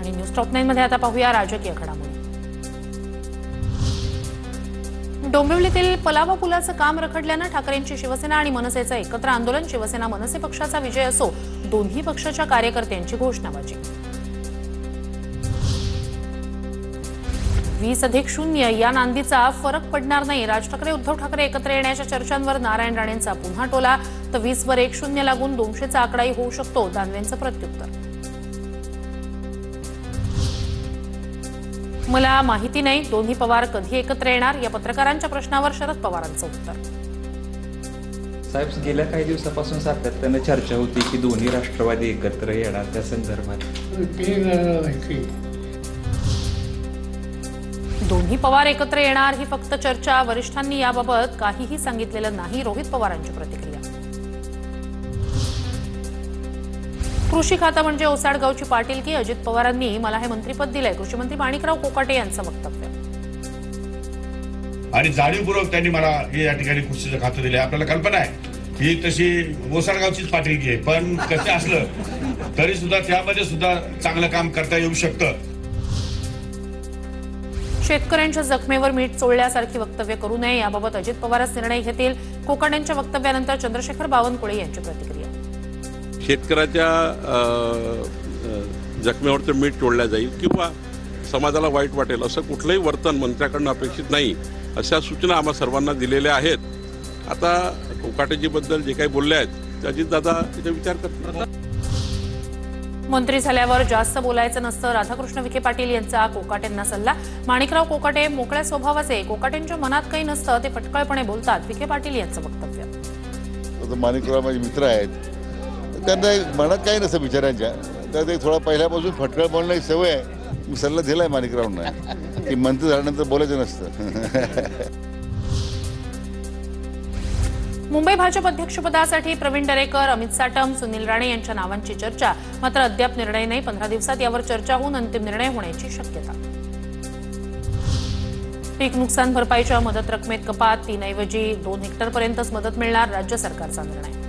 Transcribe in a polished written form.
आणि news top 9 मध्ये आता पाहूया राजकीय घडामोडी। डोंबिवलीतील पलावा पुलाचं काम रखडल्यानं ठाकरेंची शिवसेना आणि मनसेचं एकत्र आंदोलन। शिवसेना मनसे पक्षाचा विजय असो, दोन्ही पक्षाच्या कार्यकर्त्यांची घोषणाबाजी। 20+0 या नांदीचा फरक पडणार नाही। राज ठाकरे उद्धव ठाकरे एकत्र येण्याच्या चर्चांवर नारायण राणेंचा पुन्हा टोला। तर 20+1 लागून 200चा आकडाही होऊ शकतो, दानवेंचं प्रत्युत्तर। मला माहिती नाही दोन्ही पवार कधी एकत्र येणार, या पत्रकारांच्या प्रश्नावर शरद पवारांचं उत्तर। साहेब, गेल्या काही दिवसापासून सातत्याने चर्चा होती की दोन्ही राष्ट्रवादी एकत्र येणार, त्या संदर्भात दोन्ही पवार एकत्र येणार ही फक्त चर्चा, वरिष्ठांनी याबाबत काहीही सांगितलेलं नाही, रोहित पवारांची प्रतिक्रिया। कृषी खातं म्हणजे ओसाडगावची पाटीलकी, अजित पवारांनी मला हे मंत्रिपद दिलंय, कृषी मंत्री माणिकराव कोकाटे यांचं वक्तव्य। आणि जाणीवपूर्वक त्यांनी मला या ठिकाणी कृषीचं खातं दिलंय। आपल्याला कल्पना आहे ही तशी ओसाडगावचीच पाटीलकी आहे, पण कसं असलं तरी सुद्धा त्यामध्ये सुद्धा चांगलं काम करता येऊ शकतं। शेतकऱ्यांच्या जखमेवर मीठ चोळल्यासारखी वक्तव्य करू नये, याबाबत अजित पवारच निर्णय घेतील। कोकाटेंच्या वक्तव्यानंतर चंद्रशेखर बावनकुळे यांची प्रतिक्रिया। शेतकऱ्याच्या जखमेवरचं मीठ चोळलं जाईल किंवा समाजाला वाईट वाटेल असं कुठलंही वर्तन मंत्र्याकडून अपेक्षित नाही, अशा सूचना आम्हा सर्वांना दिलेल्या आहेत। आता कोकाटेजीबद्दल जे काही बोलले आहेत ते अजितदादा त्याचा विचार करतात। मंत्री झाल्यावर जास्त बोलायचं नसतं, राधाकृष्ण विखे पाटील यांचा कोकाटेंना सल्ला। माणिकराव कोकाटे मोकळ्या स्वभावाचे, कोकाटेंच्या मनात काही नसतं, ते पटकळपणे बोलतात, विखे पाटील यांचं वक्तव्य। माणिकराव माझे मित्र आहेत, त्यांना मनात काही नसतं बिचाऱ्यांच्या, तर ते थोडा पहिल्यापासून फटकळ बोलण्याची सवय आहे। मी सल्ला दिलाय माणिकरावांना की मंत्री झाल्यानंतर बोलायचं नसतं। मुंबई भाजप अध्यक्षपदासाठी प्रवीण दरेकर, अमित साटम, सुनील राणे यांच्या नावांची चर्चा, मात्र अद्याप निर्णय नाही। 15 दिवसात यावर चर्चा होऊन अंतिम निर्णय होण्याची शक्यता। पीक नुकसान भरपाईच्या मदत रकमेत कपात, 3 ऐवजी 2 हेक्टरपर्यंतच मदत मिळणार, राज्य सरकारचा निर्णय।